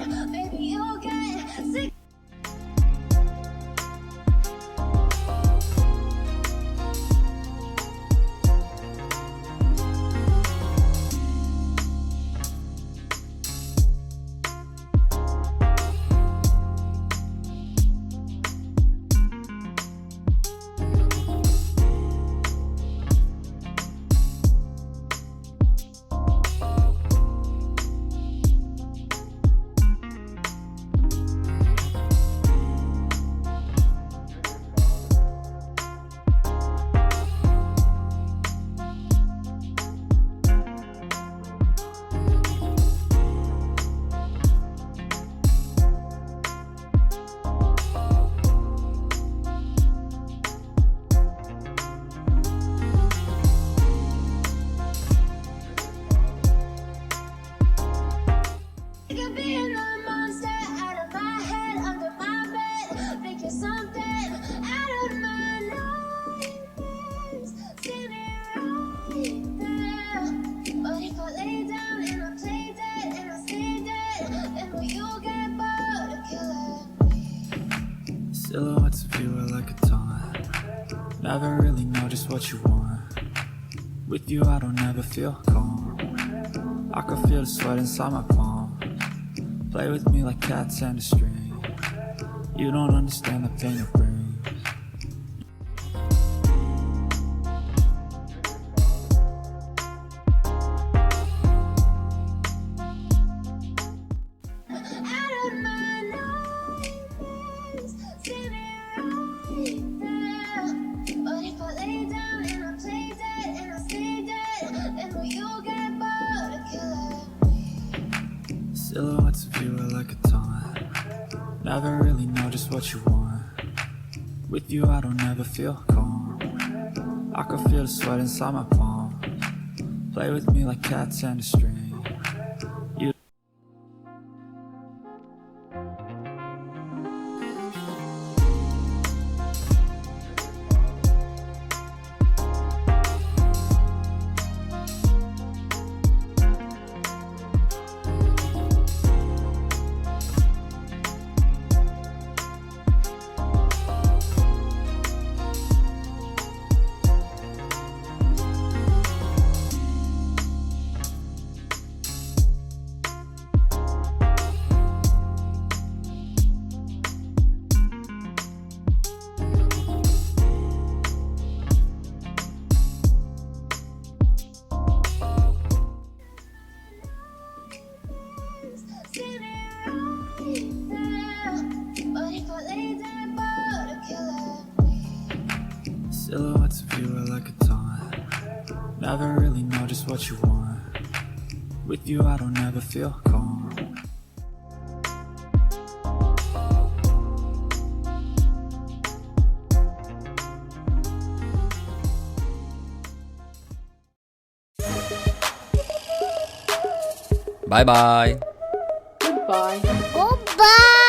Baby, you'll get sick. Silhouettes of you are like a taunt. Never really know just what you want. With you I don't ever feel calm. I can feel the sweat inside my palm. Play with me like cats and a string. You don't understand the pain it brings. Silhouettes of you are like a taunt. Never really know just what you want. With you I don't ever feel calm. I can feel the sweat inside my palm. Play with me like cats and a string. You Silhouettes of you are like a taunt. Never really know just what you want. With you I don't ever feel calm. Bye bye. Goodbye. Goodbye.